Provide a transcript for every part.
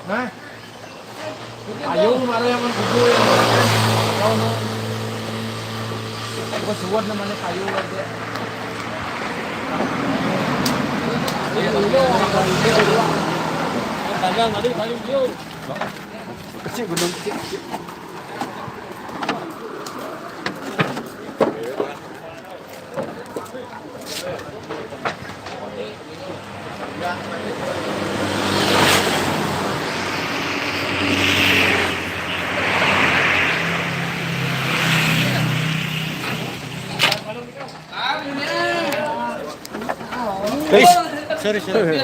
Hah? Ayo ada yang mengumpul yang kau no. Aku suwat namanya kayu aja. Dagang tadi kayu dia. Kecil gunung kecil. Sorry.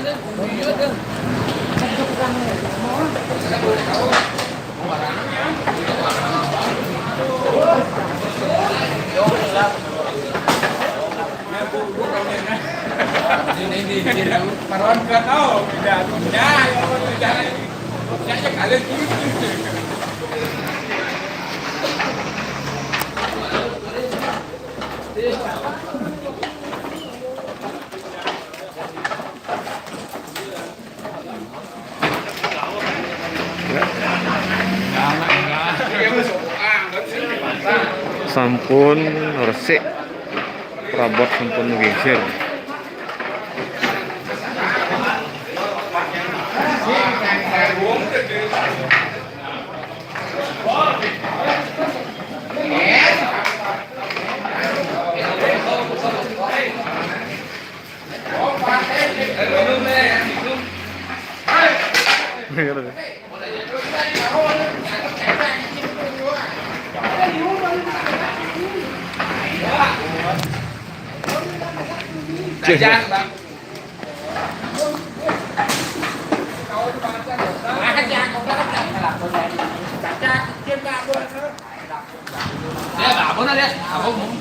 Marwan nggak tahu, tidak punya, jangan kalian gitu. Sampun resik perabot sampun geser. Jajan, Bang. Dia babon aja. Aku mau